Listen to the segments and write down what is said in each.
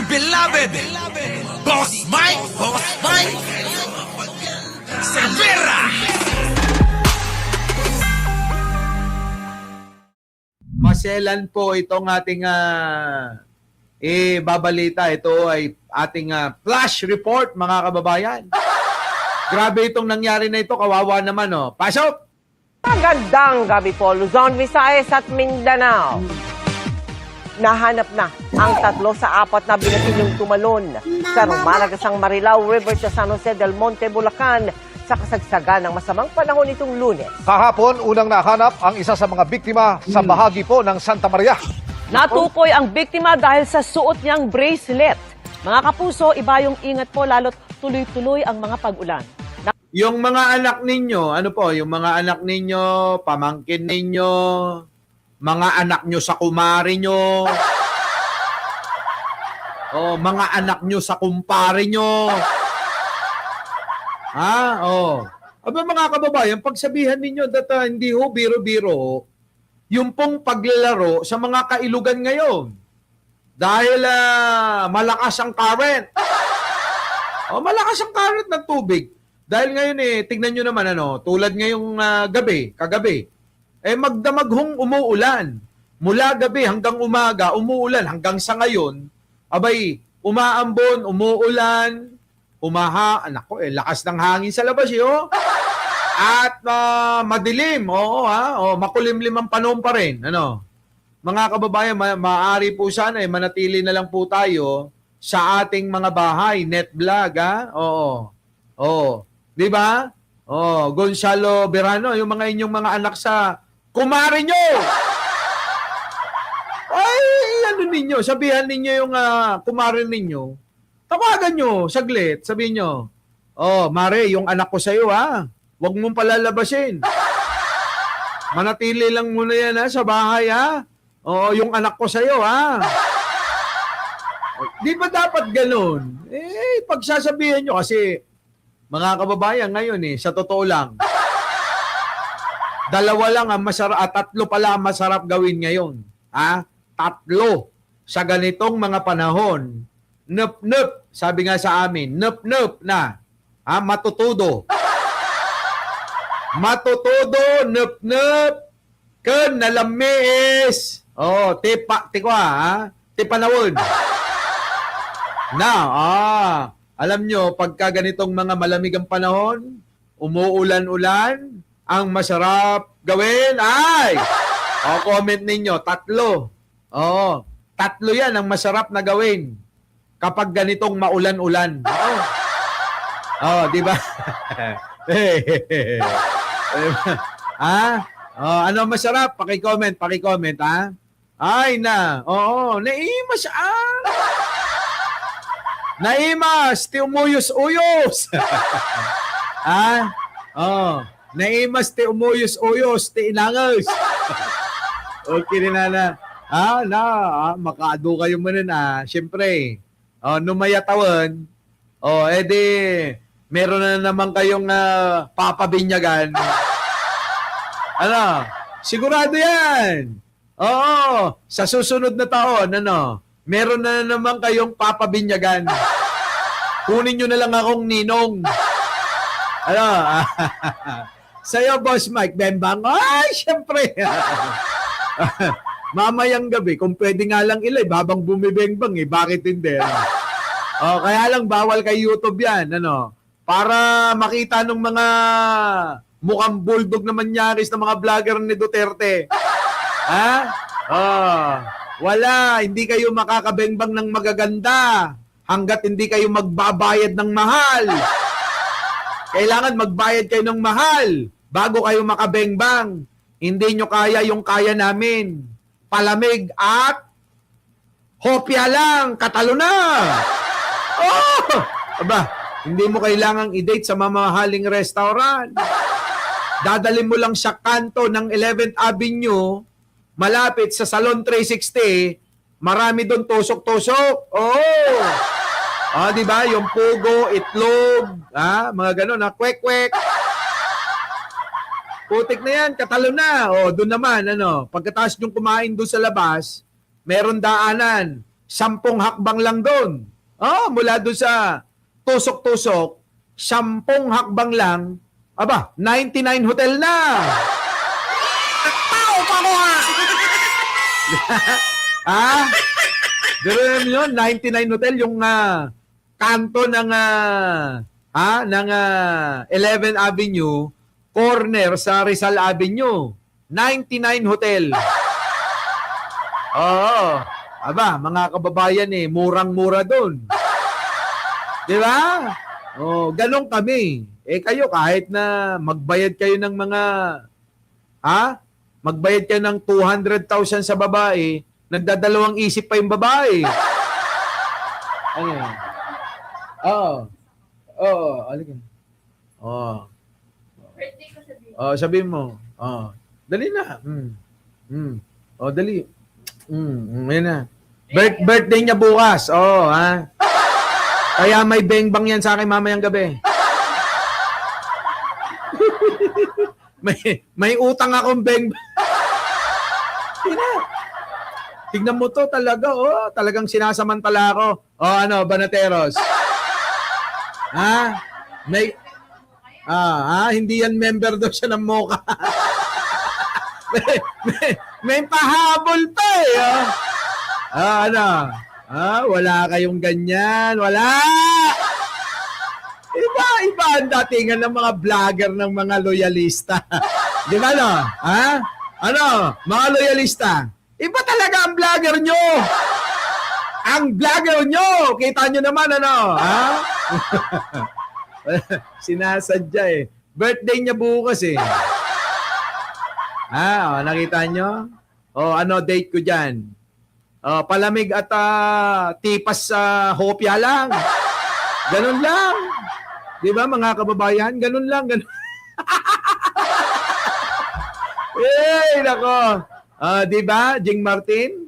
beloved Boss Mike Cervera. Maselan po itong ating babalita. Ito ay ating flash report, mga kababayan. Grabe itong nangyari na ito. Kawawa naman, oh. Pasok! Magandang gabi po, Luzon, Visayas at Mindanao. Nahanap na ang 3 sa 4 na binatilyong tumalon sa Rumaragasang Marilao River sa San Jose del Monte, Bulacan sa kasagsagan ng masamang panahon itong Lunes. Kahapon, unang nahanap ang isa sa mga biktima sa bahagi po ng Santa Maria. Natukoy ang biktima dahil sa suot niyang bracelet. Mga kapuso, iba yung ingat po lalo't tuloy-tuloy ang mga pag-ulan. Yung mga anak ninyo, ano po, yung mga anak ninyo, pamangkin ninyo, mga anak nyo sa kumari nyo, oh, mga anak nyo sa kumpare nyo. Ha? Oh. Aba mga kababayan, pagsabihan ninyo that hindi ho biro-biro yung pong paglalaro sa mga kailugan ngayon. Dahil malakas ang current. Oh, malakas ang current ng tubig. Dahil ngayon tignan nyo naman tulad ngayong kagabi, magdamaghong umuulan. Mula gabi hanggang umaga, umuulan hanggang sa ngayon, abay, umaambon, umuulan, lakas ng hangin sa labas, At madilim, makulimlim ang panahon pa rin, Mga kababayan, maaari po sana manatili na lang po tayo sa ating mga bahay, net vlog, Oo. 'Di ba? Gonzalo Berano, yung mga inyong mga anak sa kumare nyo. Ay, ninyo, sabihan ninyo yung kumare ninyo. Tawagan nyo, saglit, sabihin nyo, Mare, yung anak ko sa'yo, huwag mong palalabasin. Manatili lang muna yan, sa bahay, Oo, yung anak ko sa'yo, Di ba dapat ganun? Pagsasabihan nyo, kasi mga kababayan, ngayon sa totoo lang, 2 lang ang masarap, 3 pala ang masarap gawin ngayon. 3 sa ganitong mga panahon. Nup-nup, sabi nga sa amin, nup-nup na. Matutudo. Matutudo, nup-nup, ken nalamis. Tipanawon. Alam nyo, pagka ganitong mga malamig ang panahon, umuulan-ulan, ang masarap gawin ay, comment ninyo, 3. 3 yan ang masarap na gawin kapag ganitong maulan-ulan. Di ba? Ano masarap? Paki-comment, Ay na, naimas, Naimas, ti umuyos-uyos. Naimas, ti umuyos-uyos, ti inangos. Okay na. Makaado kayo muna Siyempre, numayatawan, edi, meron na naman kayong papabinyagan. Sigurado yan. Sa susunod na taon, meron na naman kayong papabinyagan. Kunin nyo na lang akong ninong. Sa'yo, Boss Mike, Bembang. Ay, syempre. Mamayang gabi, kung pwede nga lang ilay, babang bumibengbang bakit hindi? Kaya lang, bawal kay YouTube yan. Para makita ng mga mukhang bulldog na manyaris ng mga vlogger ni Duterte. Wala, hindi kayo makakabengbang ng magaganda hanggat hindi kayo magbabayad ng mahal. Kailangan magbayad kayo ng mahal bago kayo makabengbang. Hindi nyo kaya yung kaya namin. Palamig at hopya lang, katalo na. Hindi mo kailangang i-date sa mamahaling restaurant. Dadalhin mo lang sa kanto ng 11th Avenue, malapit sa Salon 360, marami doon tusok-tusok. Di ba? Yung pugo, itlog, mga ganun, kwek-kwek. Putik na yan, katalo na. Doon naman, pagkatapos yung kumain doon sa labas, meron daanan 10 hakbang lang doon. Mula doon sa tusok-tusok, 10 hakbang lang, 99 hotel na. Tao pa mo ha! Pero yun, 99 hotel, yung kanto ng 11th Avenue, corner sa Rizal Avenue. 99 hotel. Mga kababayan murang-mura doon. Di ba? Ganon kami. Kayo kahit na magbayad kayo ng mga magbayad kayo ng 200,000 sa babae, nagdadalawang isip pa yung babae. Ano yan? Alika. Sabihin mo. Dali na. Dali. Yan na. Birthday niya bukas. Kaya may bengbang yan sa akin mamayang gabi. may utang akong bengbang. Tignan mo to talaga. Talagang sinasamantala ako. Banateros. Hindi yan member daw siya ng Mocha. may pahabol pa wala kayong ganyan. Wala. Iba ang datingan ng mga vlogger ng mga loyalista. Di ba mga loyalista. Iba talaga ang vlogger nyo. Ang vlogger nyo. Kita nyo naman Sinasadya Birthday niya bukas nakita nyo? Date ko dyan? Palamig at tipas sa hopya lang. Ganun lang. Di ba mga kababayan? Ganun lang. Ganun. Nako. Di ba, Jing Martin?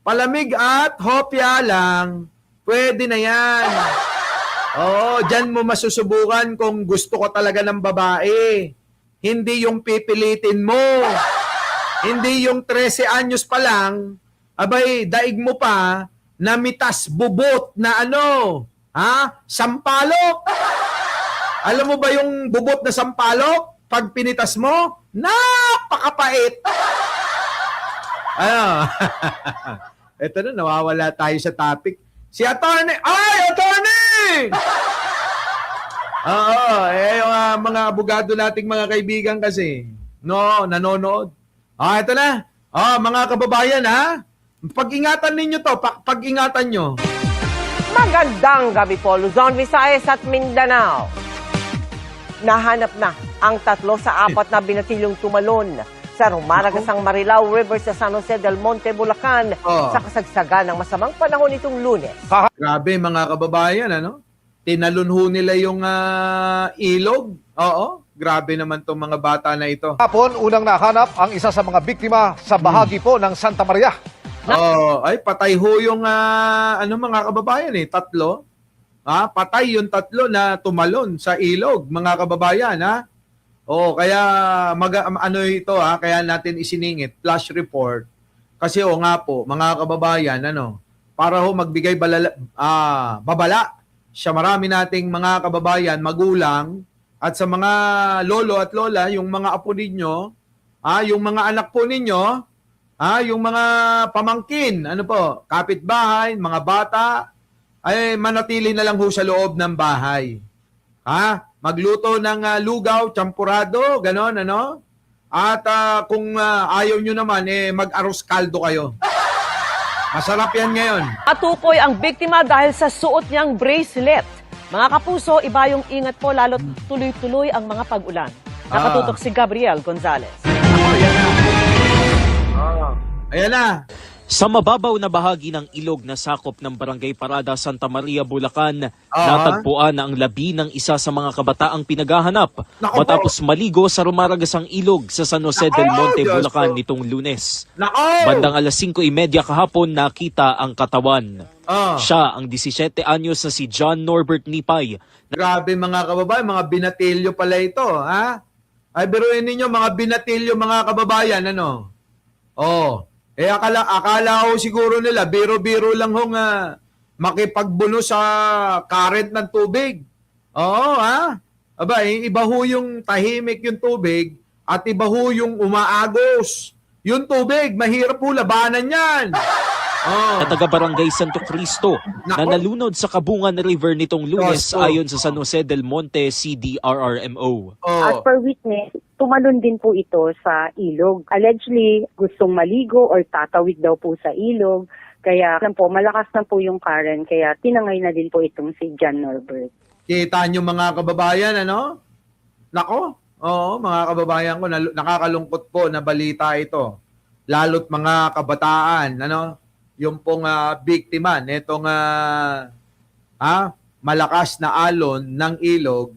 Palamig at hopya lang. Pwede na yan. Dyan mo masusubukan kung gusto ko talaga ng babae. Hindi yung pipilitin mo. Hindi yung 13 anyos pa lang, daig mo pa, namitas bubot na sampalok. Alam mo ba yung bubot na sampalok? Pag pinitas mo, napakapait. Ito na, nawawala tayo sa topic. Si Attorney! Attorney! Yung mga abogado nating mga kaibigan kasi, nanonood. Ito na. Mga kababayan, pag-ingatan ninyo to, pag-ingatan nyo. Magandang gabi po, Luzon, Visayas at Mindanao. Nahanap na ang 3 sa 4 na binatilyong tumalon sa Rumaragasang Marilao River sa San Jose del Monte, Bulacan sa kasagsagan ng masamang panahon nitong Lunes. Grabe mga kababayan, Tinalon ho nila yung ilog. Grabe naman tong mga bata na ito. Hapon, unang nahanap ang isa sa mga biktima sa bahagi po ng Santa Maria. Patay ho yung mga kababayan 3. Patay yung 3 na tumalon sa ilog, mga kababayan, kaya kaya natin isiningit flash report kasi mga kababayan, para ho magbigay babala sa marami nating mga kababayan, magulang, at sa mga lolo at lola, yung mga apo ninyo, yung mga anak po ninyo, yung mga pamangkin, kapitbahay, mga bata, ay manatili na lang ho sa loob ng bahay. Magluto ng lugaw, champurado, ganon, At kung ayaw nyo naman, mag-aros kaldo kayo. Masarap yan ngayon. Atukoy ang biktima dahil sa suot niyang bracelet. Mga kapuso, iba yung ingat po lalo't tuloy-tuloy ang mga pag-ulan. Nakatutok si Gabriel Gonzalez. Ayan na. Sa mababaw na bahagi ng ilog na sakop ng Barangay Parada, Santa Maria, Bulacan, natagpuan na ang labi ng isa sa mga kabataang pinaghahanap matapos maligo sa Rumaragasang ilog sa San Jose del Monte, Bulacan nitong Lunes. Bandang alas 5:30 kahapon nakita ang katawan. Siya ang 17 anyos na si John Norbert Nipay. Grabe mga kababayan, mga binatilyo pala ito, Ay biruin ninyo, mga binatilyo mga kababayan, Akala ho siguro nila, biro-biro lang ho nga makipagbuno sa current ng tubig. Oo, ha? Aba, iba ho yung tahimik yung tubig at iba ho yung umaagos. Yung tubig, mahirap ho labanan yan. Oh. Na taga-barangay Santo Cristo na Nako. nalunod sa Kabungan River nitong Lunes Gusto. ayon sa San Jose del Monte CDRRMO. As Oh. per witness, tumalon din po ito sa ilog. Allegedly, gustong maligo or tatawid daw po sa ilog. Kaya po, malakas na po yung current. Kaya tinangay na din po itong si John Norbert. Kita nyo mga kababayan, ano? Nako, oo, mga kababayan ko, nakakalungkot po na balita ito. Lalo't mga kabataan, ano? Yung pong biktima nitong malakas na alon ng ilog,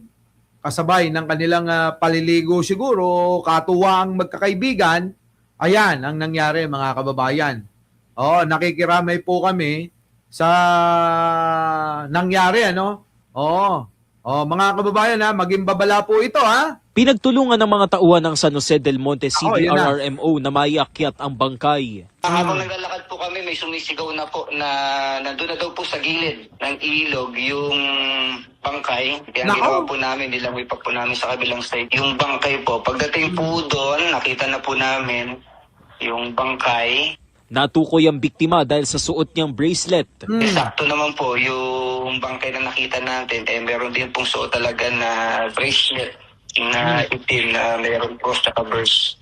kasabay ng kanilang paliligo siguro, katuwaang magkakaibigan. Ayan ang nangyari mga kababayan. Nakikiramay po kami sa nangyari, ano? Mga kababayan, maging babala po ito, ha? Pinagtulungan ng mga tauhan ng San Jose del Monte yun na. CDRRMO na maiakyat ang bangkay. Habang naglalakad po kami, may sumisigaw na po na nandun na daw po sa gilid ng ilog yung bangkay. Kaya ang Nako. ginawa po namin, nilangoy pa po namin sa kabilang side. Yung bangkay po, pagdating po doon, nakita na po namin yung bangkay. Natukoy ang biktima dahil sa suot niyang bracelet. Eksakto naman po yung bangkay na nakita natin. Meron din pong suot talaga na bracelet na itim na meron cross at verse.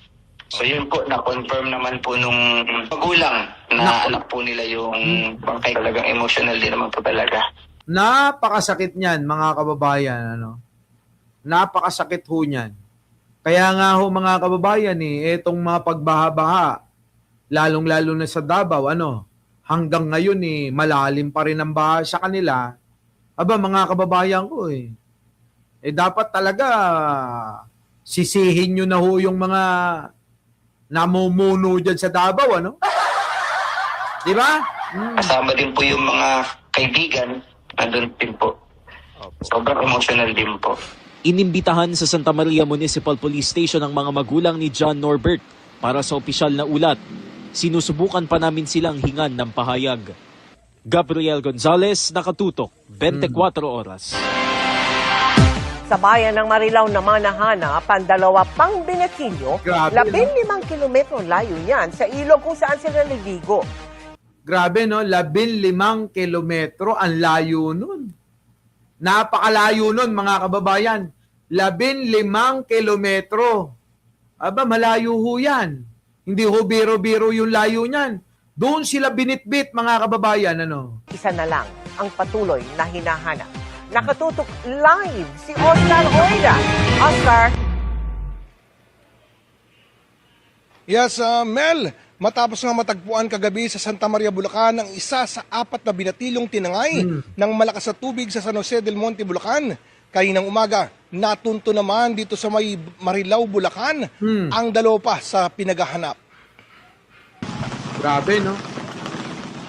So yun po, na-confirm naman po nung magulang na anak po nila yung bangkay. Talagang emotional din naman po talaga. Napakasakit niyan, mga kababayan, ano? Napakasakit ho niyan. Kaya nga ho, mga kababayan, etong mga pagbaha-baha, lalong-lalo na sa Davao, hanggang ngayon, malalim pa rin ang baha sa kanila. Aba, mga kababayan ko, dapat talaga sisihin nyo na ho yung mga namumuno dyan sa Davao, ano? Di ba? Kasama din po yung mga kaibigan, nandun din po. Sobrang emotional din po. Inimbitahan sa Santa Maria Municipal Police Station ang mga magulang ni John Norbert para sa opisyal na ulat. Sinusubukan pa namin silang hingan ng pahayag. Gabriel Gonzalez, Nakatutok, 24 Oras. Sa bayan ng Marilao naman nahanap ang dalawa pang binatilyo, Grabe, 15 kilometro layo niyan sa ilog kung saan sila naligo. Grabe, no? 15 kilometro ang layo nun. Napakalayo nun, mga kababayan. 15 kilometro. Aba, malayo ho yan. Hindi ho biro-biro yung layo niyan. Doon sila binitbit, mga kababayan, ano? Isa na lang ang patuloy na hinahanap. Nakatutok live si Oscar Hoyda. Oscar. Yes, Mel, matapos nga matagpuan kagabi sa Santa Maria, Bulacan ang isa sa 4 na binatilong tinangay ng malakas na tubig sa San Jose del Monte, Bulacan. Kaninang umaga, natunto naman dito sa may Marilao, Bulacan, ang dalawa pa sa pinaghahanap. Grabe, no?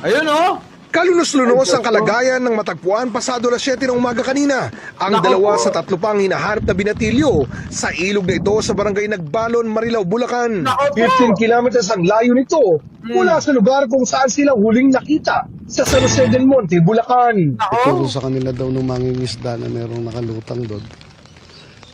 Ayun, oh! Kalunos-lunos ang kalagayan ng matagpuan pasado alas 7 ng umaga kanina. Ang Nako dalawa po. sa 3 pang hinaharap na binatilyo sa ilog na ito sa barangay Nagbalon, Marilao, Bulacan. Nako po. 15 kilometers ang layo nito mula sa lugar kung saan sila huling nakita sa San Jose del Monte, Bulacan. Turo sa kanila daw nung mangingisda na merong nakalutang doon.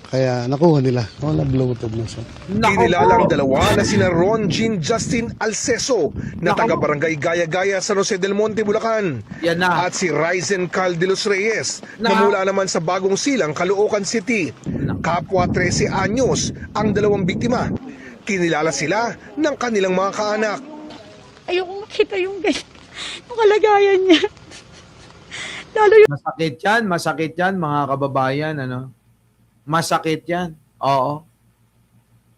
Kaya nakuha nila. Nabloated na siya. Inilalang dalawa na sina Ron Jean Justin Alceso na Nako. taga-barangay Gaya-Gaya, San Jose del Monte, Bulacan. Yan na. At si Ryzen Cal de los Reyes na mula naman sa Bagong Silang, Caloocan City. Kapwa 13 anyos ang dalawang biktima. Kinilala sila ng kanilang mga kaanak. Ayoko makita yung kalagayan niya. Lalo yung Masakit yan, mga kababayan, ano? Masakit yan. Oo.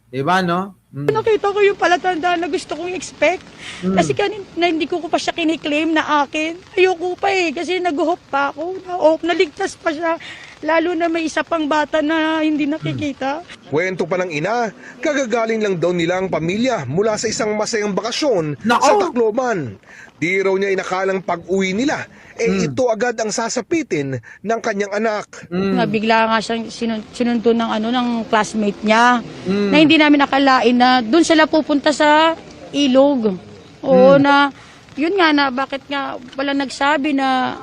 Diba, no? nakita ko yung palatandaan na gusto kong expect. Kasi na hindi ko pa siya kiniklaim na akin. Ayoko pa kasi nag-hope pa ako. Naligtas pa siya. Lalo na may isa pang bata na hindi nakikita. Kwento pa ng ina, kagagaling lang daw nilang pamilya mula sa isang masayang bakasyon sa Tacloban. Di raw niya inakalang pag-uwi nila, ito agad ang sasapitin ng kanyang anak. Nabigla nga siyang sinundo ng classmate niya. Na hindi namin akalain na doon sila pupunta sa ilog. Oo, na, yun nga na, bakit nga wala nagsabi na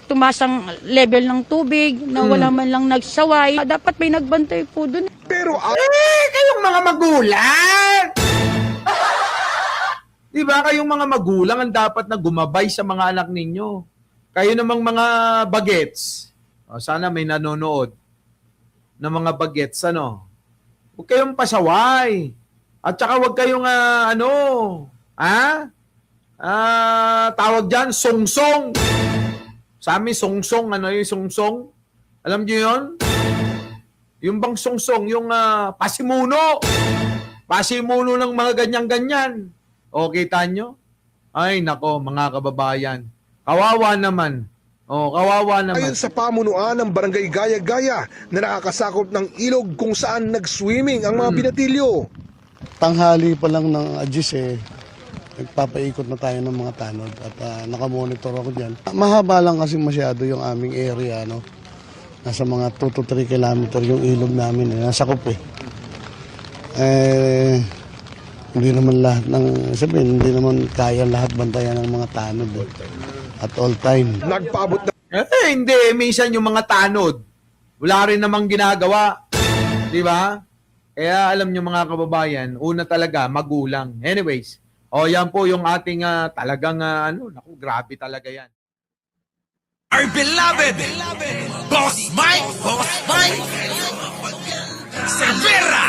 tumaas ang level ng tubig, na wala man lang nagsaway. Dapat may nagbantay po dun. Pero Kayong mga magulang! Di ba? Kayong mga magulang ang dapat na gumabay sa mga anak ninyo. Kayo namang mga bagets. O, sana may nanonood ng mga bagets, ano? Huwag kayong pasaway. At saka huwag kayong, tawag dyan, songsong. Sa amin, songsong. Ano yung songsong? Alam niyo yun? Yung bang songsong, yung pasimuno. Pasimuno ng mga ganyan-ganyan. O, kita nyo? Ay, nako, mga kababayan. Kawawa naman. O, kawawa naman. ayon sa pamunuan ng Barangay Gaya-Gaya na nakakasakop ng ilog kung saan nag-swimming ang mga binatilyo. Tanghali pa lang ng Agis nagpapaikot na tayo ng mga tanod at nakamonitor ako dyan. Mahaba lang kasi masyado yung aming area, no? Nasa mga 2 to 3 kilometer yung ilog namin, nasakop hindi naman lahat hindi naman kaya lahat bantayan ng mga tanod at all time. Nagpaabot na Hindi. Minsan yung mga tanod, wala rin namang ginagawa. Di ba? Kaya alam nyo mga kababayan, una talaga, magulang. Anyways, yan po yung ating talagang, naku, grabe talaga yan. Our beloved Boss Mike Severa.